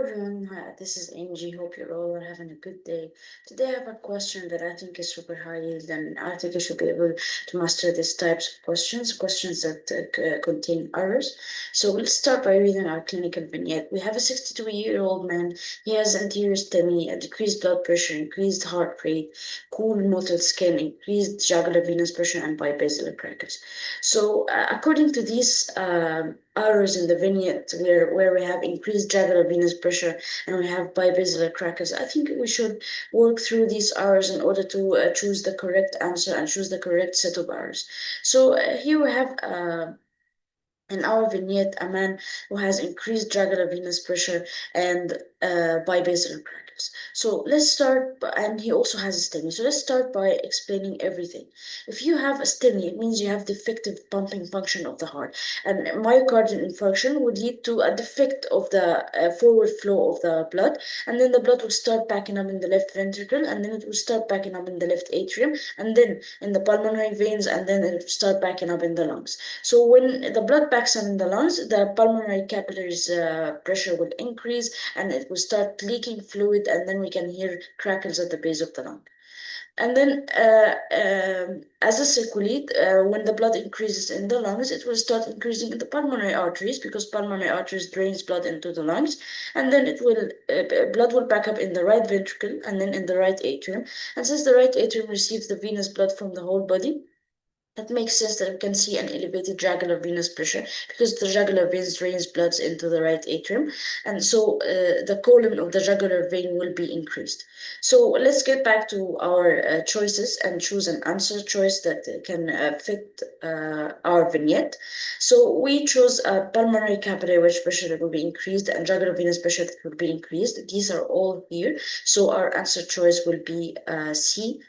everyone, this is Angie. Hope you're all are having a good day. Today I have a question that I think is super high yield, and I think you should be able to master these types of questions that contain errors. So let's start by reading our clinical vignette. We have a 62-year-old man. He has anterior STEMI, a decreased blood pressure, increased heart rate, cool mottled skin, increased jugular venous pressure, and bibasilar crackers. So according to these errors in the vignette where we have increased jugular venous pressure and we have bibasilar crackers, I think we should work through these errors in order to choose the correct answer and choose the correct set of errors. So here we have in our vignette a man who has increased jugular venous pressure and bibasilar crackers. So let's start, and he also has a STEMI. So let's start by explaining everything. If you have a STEMI, it means you have defective pumping function of the heart, and myocardial infarction would lead to a defect of the forward flow of the blood, and then the blood will start backing up in the left ventricle, and then it will start backing up in the left atrium, and then in the pulmonary veins, and then it will start backing up in the lungs. So when the blood backs up in the lungs, the pulmonary capillaries pressure will increase and it will start leaking fluid, and then we can hear crackles at the base of the lung. And then, as a sequelae, when the blood increases in the lungs, it will start increasing in the pulmonary arteries because pulmonary arteries drains blood into the lungs, and then it will blood will back up in the right ventricle and then in the right atrium. And since the right atrium receives the venous blood from the whole body, that makes sense that we can see an elevated jugular venous pressure because the jugular veins drains blood into the right atrium, and so the column of the jugular vein will be increased. So let's get back to our choices and choose an answer choice that can fit our vignette. So we chose a pulmonary capillary wedge pressure that will be increased and jugular venous pressure that will be increased. These are all here, so our answer choice will be C.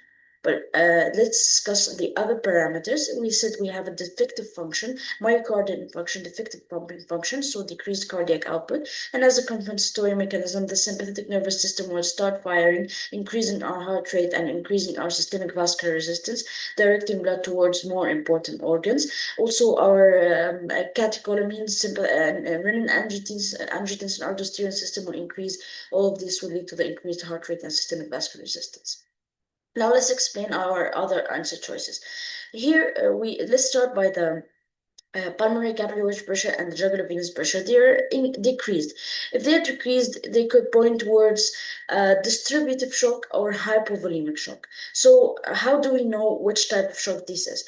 But let's discuss the other parameters. We said we have a defective function, myocardial infarction, defective pumping function, so decreased cardiac output. And as a compensatory mechanism, the sympathetic nervous system will start firing, increasing our heart rate and increasing our systemic vascular resistance, directing blood towards more important organs. Also, our catecholamines, renin-angiotensins, and aldosterone system will increase. All of this will lead to the increased heart rate and systemic vascular resistance. Now let's explain our other answer choices. Here let's start by the pulmonary capillary wedge pressure and the jugular venous pressure. They're decreased. If they're decreased, they could point towards distributive shock or hypovolemic shock. So how do we know which type of shock this is?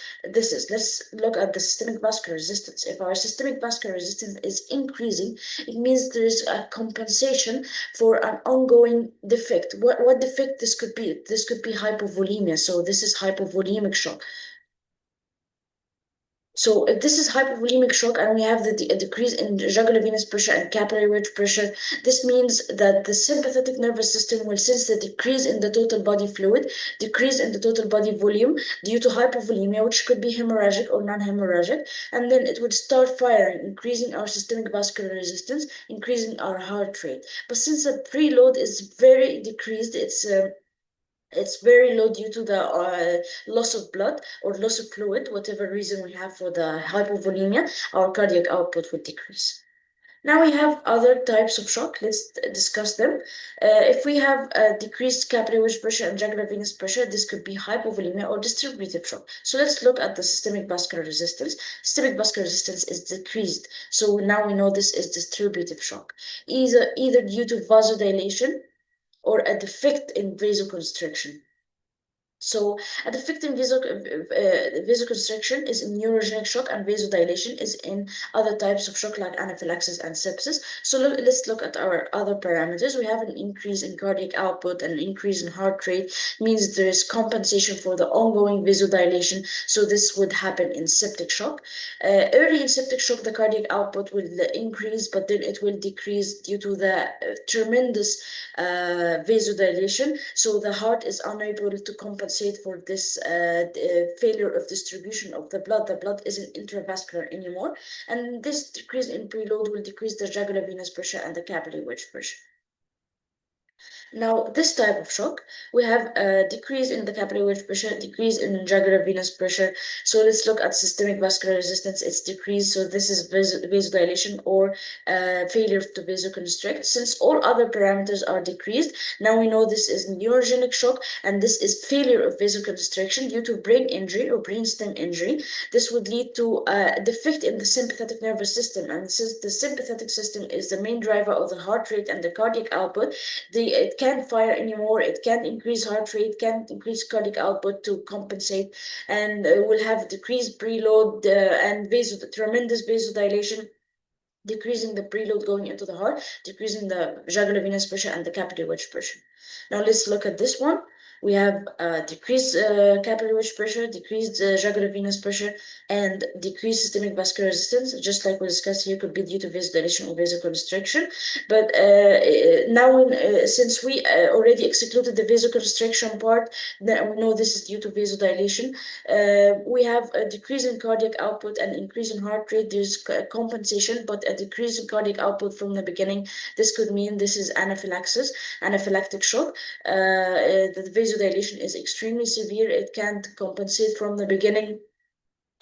Let's look at the systemic vascular resistance. If our systemic vascular resistance is increasing, it means there is a compensation for an ongoing defect. What defect this could be? This could be hypovolemia. So this is hypovolemic shock. So if this is hypovolemic shock and we have the decrease in jugular venous pressure and capillary wedge pressure, this means that the sympathetic nervous system will sense the decrease in the total body fluid, decrease in the total body volume due to hypovolemia, which could be hemorrhagic or non-hemorrhagic, and then it would start firing, increasing our systemic vascular resistance, increasing our heart rate. But since the preload is very decreased, it's very low due to the loss of blood or loss of fluid, whatever reason we have for the hypovolemia, our cardiac output would decrease. Now we have other types of shock. Let's discuss them. If we have decreased capillary wedge pressure and jugular venous pressure, this could be hypovolemia or distributive shock. So let's look at the systemic vascular resistance. Systemic vascular resistance is decreased. So now we know this is distributive shock, either due to vasodilation or a defect in vasoconstriction. So a defect in vasoconstriction is in neurogenic shock, and vasodilation is in other types of shock like anaphylaxis and sepsis. So let's look at our other parameters. We have an increase in cardiac output and an increase in heart rate, means there is compensation for the ongoing vasodilation. So this would happen in septic shock. Early in septic shock, the cardiac output will increase, but then it will decrease due to the tremendous vasodilation. So the heart is unable to compensate for this failure of distribution of the blood. The blood isn't intravascular anymore, and this decrease in preload will decrease the jugular venous pressure and the capillary wedge pressure. Now, this type of shock, we have a decrease in the capillary wedge pressure, decrease in jugular venous pressure. So let's look at systemic vascular resistance. It's decreased. So this is vasodilation or failure to vasoconstrict. Since all other parameters are decreased, now we know this is neurogenic shock, and this is failure of vasoconstriction due to brain injury or brainstem injury. This would lead to a defect in the sympathetic nervous system. And since the sympathetic system is the main driver of the heart rate and the cardiac output, it can't fire anymore. It can't increase heart rate, can't increase cardiac output to compensate, and will have decreased preload and tremendous vasodilation, decreasing the preload going into the heart, decreasing the jugular venous pressure and the capillary wedge pressure. Now let's look at this one. We have decreased capillary wedge pressure, decreased jugular venous pressure, and decreased systemic vascular resistance. Just like we discussed here, could be due to vasodilation or vasoconstriction. But now, since we already excluded the vasoconstriction part, then we know this is due to vasodilation. We have a decrease in cardiac output and increase in heart rate. There's compensation, but a decrease in cardiac output from the beginning. This could mean this is anaphylaxis, anaphylactic shock. The vasodilation is extremely severe. It can't compensate from the beginning.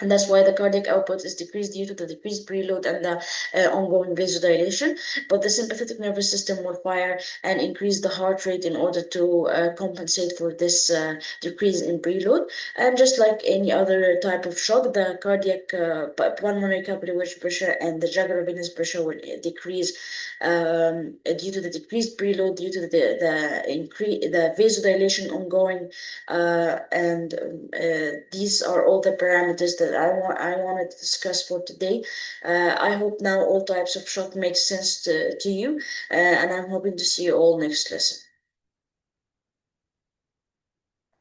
And that's why the cardiac output is decreased due to the decreased preload and the ongoing vasodilation. But the sympathetic nervous system will fire and increase the heart rate in order to compensate for this decrease in preload. And just like any other type of shock, the cardiac pulmonary capillary wedge pressure and the jugular venous pressure will decrease due to the decreased preload, due to the vasodilation ongoing, and these are all the parameters that I wanted to discuss for today. I hope now all types of shock make sense to you, and I'm hoping to see you all next lesson.